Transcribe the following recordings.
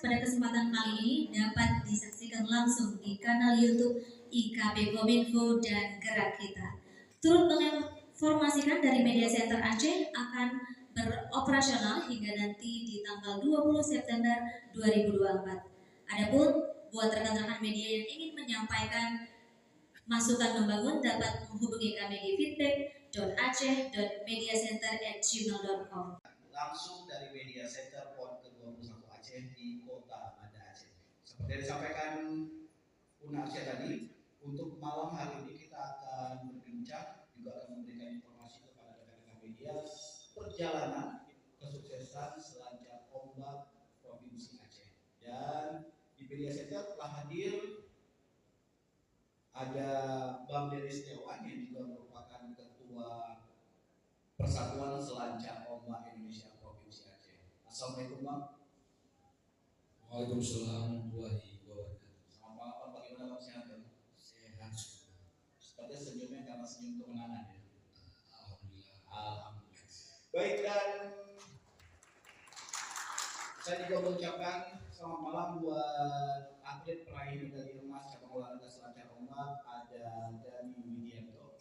pada kesempatan kali ini dapat disaksikan langsung di kanal YouTube IKP Kominfo dan Gerak Kita. Turut menginformasikan dari Media Center Aceh akan beroperasional hingga nanti di tanggal 20 September 2024. Adapun buat rekan-rekan media yang ingin menyampaikan masukan membangun dapat menghubungi kami di feedback.aceh.mediacenter@gmail.com. Langsung dari Media Center PON ke-21 Aceh di Kota Banda Aceh. Seperti yang disampaikan Una Aceh tadi, untuk malam hari ini kita akan berbincang, juga akan memberikan informasi kepada rekan-rekan media perjalanan kesuksesan Selancar Ombak Provinsi Aceh. Dan di Media Center telah hadir ada Bang Denis Setiawan yang juga merupakan Ketua Persatuan Selancar Ombak Indonesia Provinsi Aceh. Assalamualaikum Bang. Waalaikumsalam warahmatullahi wabarakatuh. Selamat malam Bang, bagaimana Bang, sehat Bang? Sehat. Sepertinya senyumnya karena senyum kemenangan ya. Alhamdulillah. Alhamdulillah. Baik, dan saya juga mengucapkan selamat malam buat atlet peraih medali emas cabang olahraga selancar ombak, ada Dani Widianto.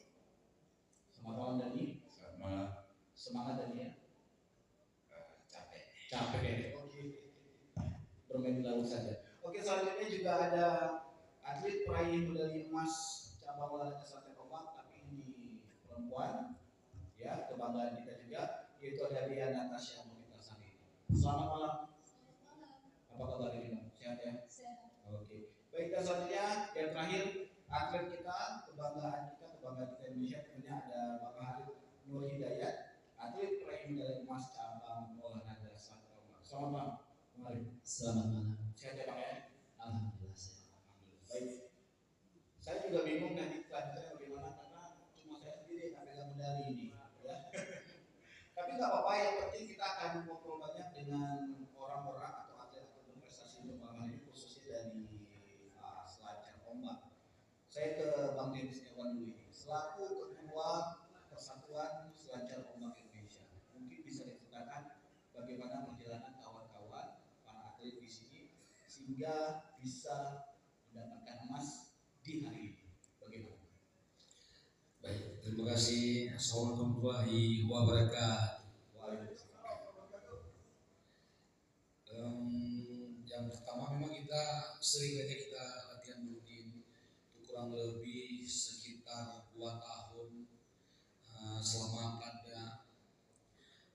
Selamat malam Dani. Selamat malam. Semangat Dani ya. Capek. Oke. Bermain di laut saja. Oke, selanjutnya juga ada atlet peraih medali emas cabang olahraga selancar ombak, tapi ini perempuan. Ya, kebanggaan kita juga, yaitu ada Ria Natasha Mohitasari. Selamat malam. Apa kabar ini Bang? Sehat ya? Sehat. Oke. Baik, dan selanjutnya yang terakhir atlet kita, kebanggaan kita Indonesia, tentunya ada Bapak Harid Nur Hidayat, atlet peraih medali emas cabang olahraga selancar ombak. Selamat malam. Mari. Selamat malam. Sehat ya Bang ya? Alhamdulillah sehat. Alhamdulillah. Baik. Saya juga bingung nanti kelanjutannya bagaimana karena cuma saya sendiri yang pegang medali ini, ya. Tapi nggak apa-apa, yang penting kita akan ngobrol banyak dengan orang-orang atau atlet berprestasi untuk malam hari ini, khususnya dari selancar ombak. Saya ke Bang Denis Setiawan dulu ini, selaku Ketua Persatuan Selancar Ombak Indonesia. Mungkin bisa diceritakan bagaimana perjalanan kawan-kawan para atlet di sini sehingga bisa mendapatkan emas di hari ini. Bagaimana? Baik, terima kasih. Assalamualaikum warahmatullahi wabarakatuh. Yang pertama memang kita sering aja kita latihan rutin itu kurang lebih sekitar 2 tahun selama ada.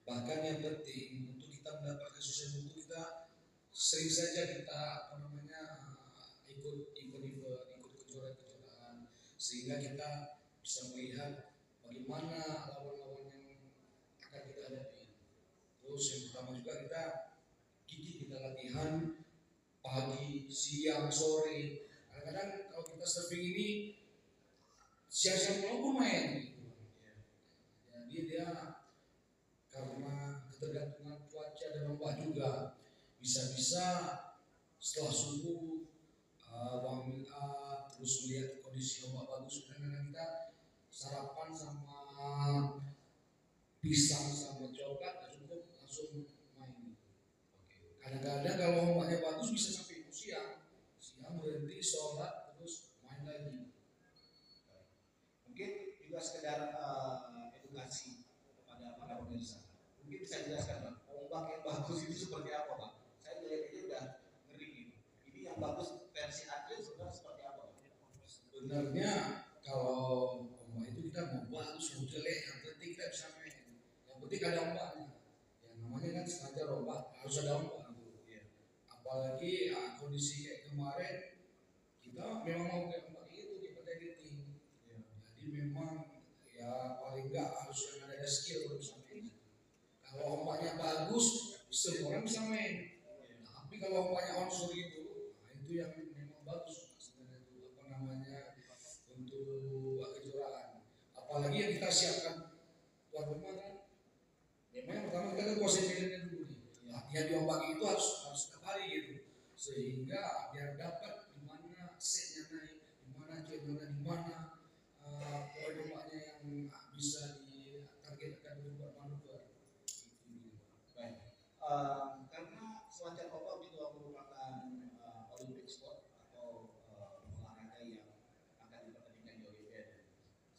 Bahkan yang penting untuk kita mendapatkan sukses itu kita sering saja kita ikut event-event, ikut kejuaraan-kejuaraan, sehingga kita bisa melihat bagaimana lawan-lawan yang akan kita hadapi. Terus yang pertama juga kita gigih kita latihan pagi, siang, sore. Kadang-kadang kalau kita surfing ini siang-siang pun main gitu. Jadi dia karena ketergantungan cuaca dan ombak juga bisa-bisa setelah subuh bangun terus melihat kondisi ombak bagus, kadang-kadang kita sarapan sama pisang sama coklat cukup langsung main. Kadang-kadang kalau ombaknya bagus bisa sampai siang berhenti sholat terus main lagi. Mungkin juga sekedar edukasi kepada para pemirsa. Mungkin bisa jelaskan Bang, ombak yang bagus itu seperti apa Bang? Saya lihat aja udah ngeri gitu. Ini yang bagus versi atlet sebenarnya seperti apa Bang? Sebenarnya kalau ombak itu kita mau bagus mau jelek, yang penting kita bisa main. Yang penting ada ombaknya. Yang namanya kan selancar ombak harus ada ombak. Apalagi kondisi kayak kemarin kita memang mau kayak ombak itu kita editing. Jadi memang ya paling enggak harus yang ada skill untuk bisa main. Kalau ombaknya bagus semua orang bisa main. Tapi kalau ombaknya onsor gitu, itu yang memang bagus sebenarnya itu untuk kejuaraan. Apalagi yang kita siapkan tuan rumah kan. Memang yang pertama kita kan kuasai medannya dulu nih. Latihan di ombak itu harus setiap hari gitu, sehingga biar dapat di mana setnya naik, di mana channelnya, di mana poin ombaknya yang bisa ditargetkan untuk manuver. Baik. Karena selancar ombak juga merupakan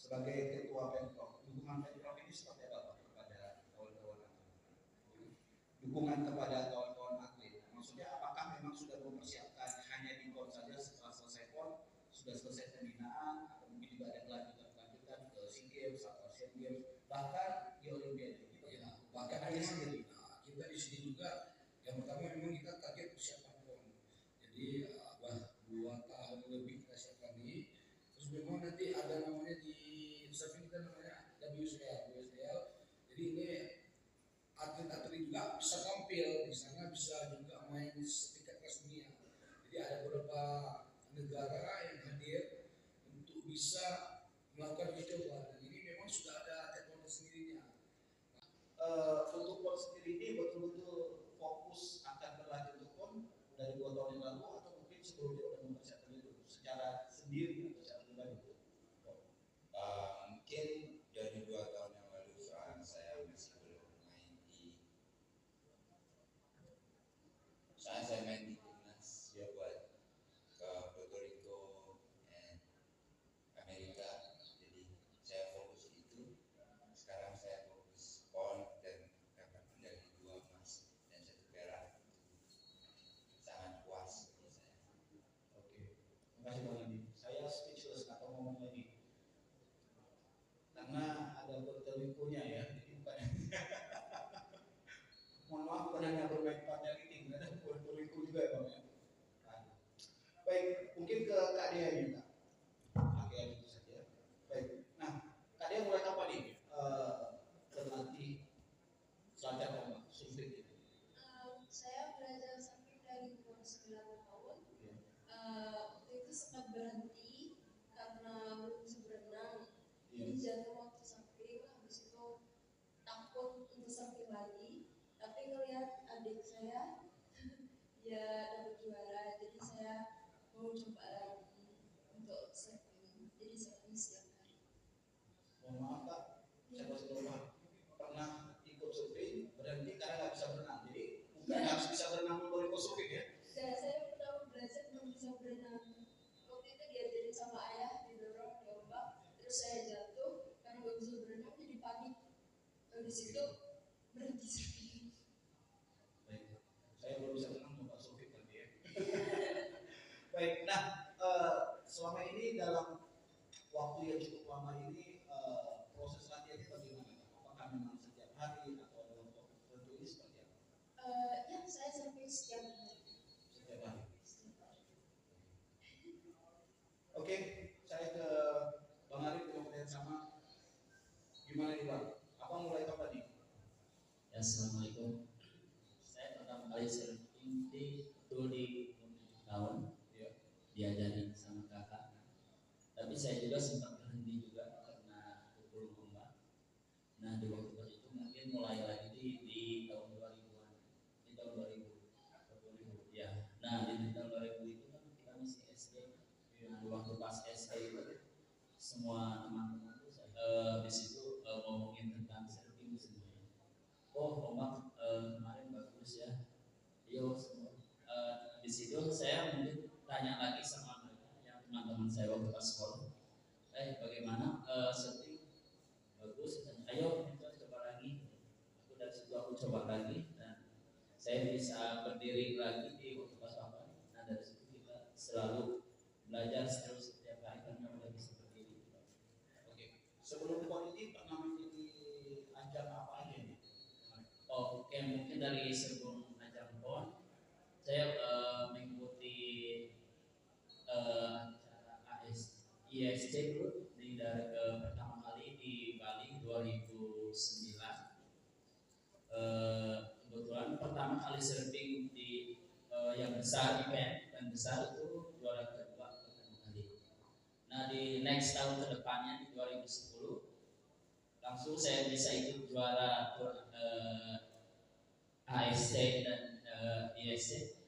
sebagai ketua Pemprov, dukungan Pemprov ini seperti apa Pak kepada kawan-kawan atlet? Dukungan kepada kawan-kawan atlet, maksudnya apakah memang sudah mempersiapkan hanya di PON saja, setelah selesai PON sudah selesai pembinaan, atau mungkin juga ada kelanjutan ke SEA Games atau Asian Games, bahkan di Olimpiade gitu Ya, ya. bahkan Ada sendiri. kita di sini juga yang pertama memang kita target persiapan PON. Jadi 2 tahun lebih kita siapkan ini. Terus memang nanti ada namanya di surfing kita namanya WSDL. Jadi ini atlet-atlet juga bisa tampil di sana, bisa juga main setingkat kelas dunia. Jadi ada beberapa negara yang hadir untuk bisa melakukan uji coba. Dan ini memang sudah ada taekwondo sendirinya. Untuk PON sendiri ini betul-betul fokus akan berlanjut untuk PON dari 2 tahun yang lalu, atau mungkin sebelumnya sudah mempersiapkan itu secara sendiri atau secara pribadi? Mungkin dari 2 tahun yang lalu soalnya saya masih belum main di timnas ya buat ke Puerto Rico and Amerika, jadi saya fokus itu. Sekarang saya fokus PON dan dapat medali 2 emas dan 1 perak, sangat puas bagi saya. Oke, terima kasih Bang Andi. Saya speechless atau ngomong lagi karena ada Puerto Rico-nya ya, jadi bukan mohon maaf, bukan hanya bermain powerlifting, ada Puerto Rico juga ya Bang ya. Nah, baik, mungkin ke Kak Dea ini Kak. Oke, itu saja. Baik, nah Kak Dea mulai kapan nih berlatih selancar ombak, surfing gitu? Saya belajar surfing dari umur 9 tahun. Waktu itu sempat berhenti karena belum bisa berenang. Jadi jatuh waktu surfing, habis itu takut untuk surfing lagi. Tapi ngelihat adik saya, dia dapat juara, jadi saya mau coba lagi untuk surfing. Jadi surfing setiap hari. Mohon maaf Kak, saya masih belum paham. Pernah ikut surfing, berhenti karena nggak bisa berenang. Jadi bukan harus bisa berenang untuk ikut surfing ya? Dan saya pertama belajar belum bisa berenang. Waktu itu diajarin sama ayah, didorong di ombak, terus saya jatuh karena nggak bisa berenang, jadi panik. Habis itu berhenti surfing. Baik, saya belum bisa berenang, coba surfing nanti ya. Baik, nah selama ini dalam waktu yang cukup lama ini proses latihannya bagaimana? Apakah memang setiap hari atau dalam waktu tertentu, ini seperti apa? Ya, saya surfing setiap hari. Setiap hari. Oke, saya ke Bang Arif yang yang sama. Gimana nih Bang? Apa mulai kapan nih? Ya, assalamualaikum. Saya pertama kali surfing di umur 7 tahun, Ya. diajarin sama kakak. Tapi saya juga sempat berhenti juga karena pukul ombak. Nah, di waktu pas itu mungkin mulai lagi di tahun 2000-an, di tahun 2000 ya. Nah, di tahun 2000 itu kan kita masih SD. Nah, di waktu pas SD itu semua teman-teman tuh di situ ngomongin tentang surfing semuanya. Oh, ombak kemarin bagus ya. Yo, semua. Di situ saya mungkin tanya lagi sama mereka, yang teman-teman saya waktu pas sekolah. Bagaimana surfing? Bagus. Ayo kita coba lagi. Aku dari situ aku coba lagi dan saya bisa berdiri lagi di waktu pas apa. Nah, dari situ kita selalu belajar terus setiap hari karena udah bisa berdiri. Oke. Sebelum PON ini pernah mengikuti ajang apa aja nih? Oke, mungkin dari sebelum ajang PON saya mengikuti acara ISC dulu dari pertama kali di Bali 2009. Kebetulan pertama kali surfing di yang besar, event yang besar itu juara kedua pertama kali. Nah, di next tahun kedepannya di 2010 langsung saya bisa ikut juara ASC dan ISC,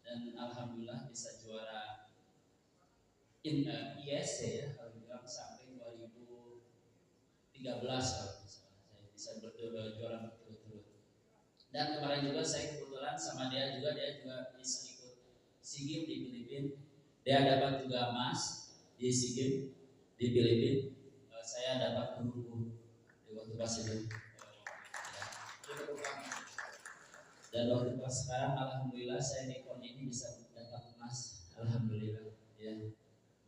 dan alhamdulillah bisa juara ISC ya, kalau bilang sampai 2013 kalau misalnya saya bisa juara berturut-turut. Dan kemarin juga saya kebetulan sama dia juga bisa ikut SEA Games di Filipina. Dia dapat juga emas di SEA Games di Filipina. saya dapat guru di waktu pas itu. Dan waktu pas sekarang alhamdulillah saya di PON ini bisa dapat emas, alhamdulillah ya.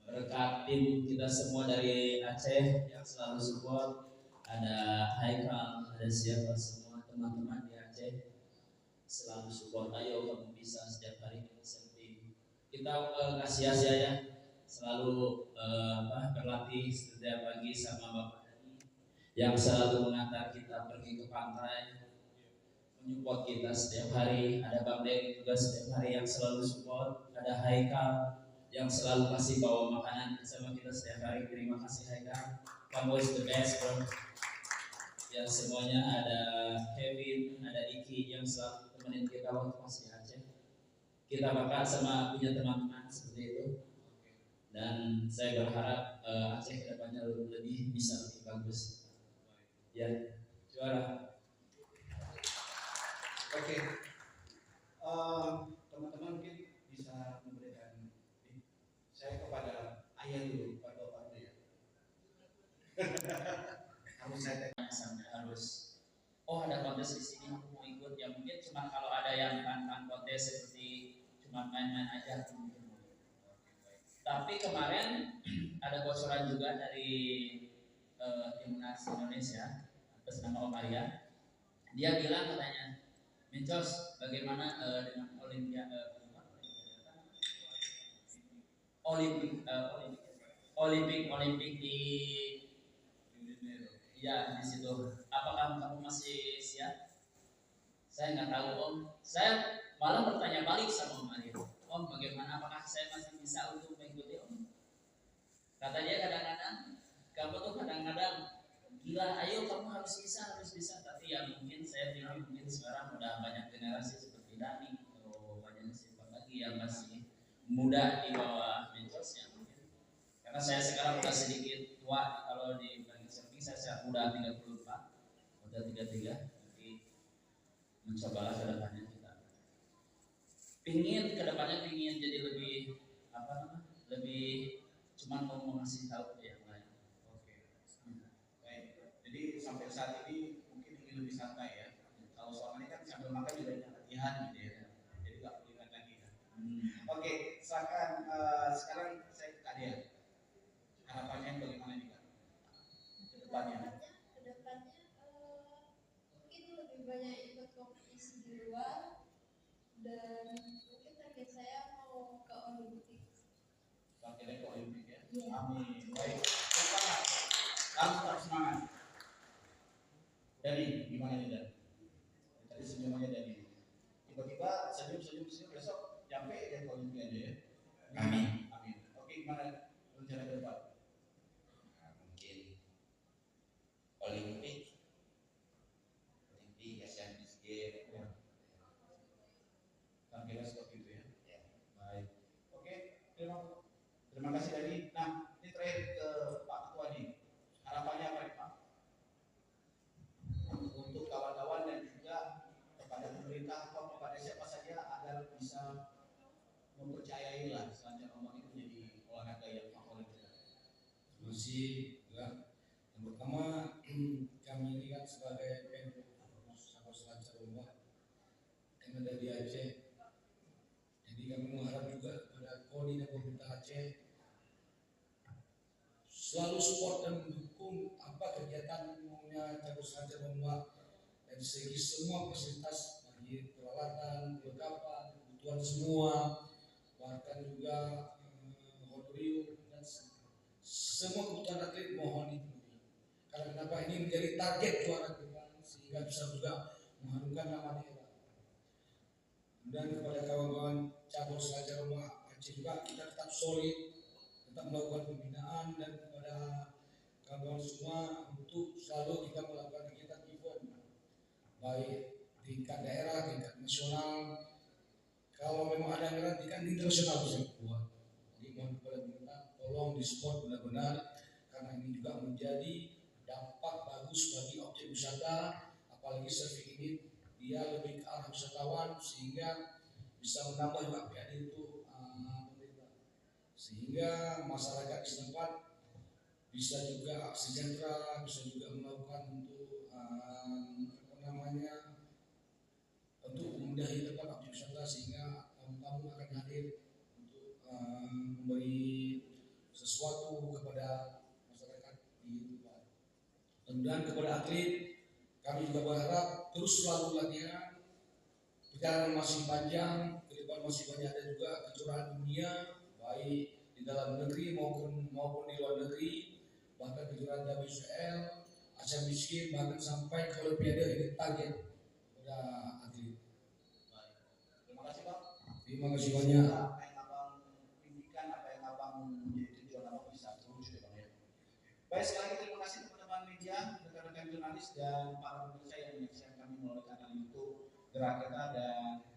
Berkat tim kita semua dari Aceh yang selalu support, ada Haikal, ada siapa semua teman-teman di Aceh selalu support. Ayo kamu bisa, setiap hari kita selfie. Kita kasih sia ya, selalu berlatih setiap pagi sama Bapak Dani yang selalu mengantar kita pergi ke pantai, menyupport kita setiap hari. Ada Bang Dek juga setiap hari yang selalu support. Ada Haikal yang selalu kasih bawa makanan sama kita setiap hari. Terima kasih Haikal, kamu is the best bro. Ya semuanya, ada Kevin, ada Iki yang selalu temenin kita waktu masih di Aceh. Kita bakal sama punya teman-teman seperti itu. Dan saya berharap Aceh kedepannya lebih bisa lebih bagus. Ya, juara. Oke, teman-teman mungkin bisa memberikan saya kepada ayah dulu, Pak Bapak dulu ya. Harus saya Sampai harus, oh ada kontes di sini aku mau ikut. Ya mungkin cuma kalau ada yang kan kontes seperti cuma main-main aja mungkin. Tapi kemarin ada bocoran juga dari timnas Indonesia atas nama Om Arya. Dia bilang katanya, Mencos, bagaimana dengan Olimpik di ya di situ. Apakah kamu masih siap? Saya nggak tahu Om. Saya malah bertanya balik sama Om Arya. Om, bagaimana? Apakah saya masih bisa untuk mengikuti Om? Kata dia kadang-kadang, kamu tuh kadang-kadang gila, ayo kamu harus bisa. Tapi ya mungkin saya bilang mungkin sekarang udah banyak generasi seperti Dani atau banyak siapa lagi yang masih muda di bawah Mencos ya mungkin. Karena saya sekarang udah sedikit tua, kalau di bagi surfing saya udah 34, udah 33, nanti mencobalah ke depannya kita. Kedepannya pingin jadi lebih lebih cuman mau ngasih tahu ke yang lain. Oke. Baik. Jadi sampai saat ini mungkin ingin lebih santai ya. Kalau selama ini kan sambil makan juga latihan gitu ya. Jadi nggak perlu ingat lagi kan. Oke, silakan sekarang saya ke Kak Dea. Harapannya bagaimana nih Kak? Kedepannya. Kedepannya mungkin lebih banyak ikut kompetisi di luar, dan mungkin target saya mau ke Olimpik. Akhirnya ke Olimpik ya. Iya. Amin. Baik. Semangat. Harus tetap semangat. Dani, gimana nih Dan? Tadi senyumannya Dani. Tiba-tiba senyum besok nyampe ya ke Olimpiade ya. Amin. Amin. Oke, gimana rencana ke depan? Nah, mungkin Olimpik, Asian Games. Kira-kira seperti itu ya. Ya. Baik. Oke, terima kasih Dani. Nah, ini terakhir ke Pak Ketua nih. Harapannya apa nih Pak? Untuk kawan-kawan dan juga kepada pemerintah atau kepada siapa saja agar bisa mempercayai lah selancar ombak itu menjadi olahraga yang favorit kita. Terima kasih juga. Yang pertama, kami ini kan sebagai sahabat selancar ombak yang ada di Aceh. Jadi kami mengharap juga kepada KONI dan pemerintah Aceh selalu support dan mendukung apa kegiatan umumnya cabur selancar ombak dari segi semua fasilitas bagi peralatan, perlengkapan, kebutuhan semua, bahkan juga honorarium dan semua kebutuhan atlet mohon dipenuhi. Karena kenapa ini menjadi target juara kita sehingga bisa juga mengharumkan nama daerah. Dan kepada kawan-kawan cabur selancar ombak Aceh juga kita tetap solid, tetap melakukan pembinaan, dan kepada kawan-kawan semua untuk selalu kita melakukan kegiatan event baik tingkat daerah, tingkat nasional. Kalau memang ada anggaran tingkat internasional bisa buat. Jadi mohon kepada pemerintah tolong disupport benar-benar, karena ini juga menjadi dampak bagus bagi objek wisata, apalagi surfing ini dia lebih ke arah wisatawan sehingga bisa menambah juga PAD untuk pemerintah, sehingga masyarakat setempat bisa juga aksi sentra, bisa juga melakukan untuk untuk memudahi tempat objek wisata sehingga tamu-tamu akan hadir untuk memberi sesuatu kepada masyarakat di tempat. Kemudian kepada atlet, kami juga berharap terus selalu latihan. Perjalanan masih panjang, ke depan masih banyak ada juga kejuaraan dunia, baik di dalam negeri maupun di luar negeri, bahkan kejuaraan WSL, Asian Games, bahkan sampai ke Olimpiade ini target pada atlet. Terima kasih Bang. Terima kasih banyak. Apa yang abang impikan, apa yang abang menjadi tujuan abang bisa terwujud ya Bang ya. Baik, sekali lagi terima kasih teman-teman media, rekan-rekan jurnalis dan para pemirsa yang menyaksikan kami melalui kanal YouTube Gerak Kita dan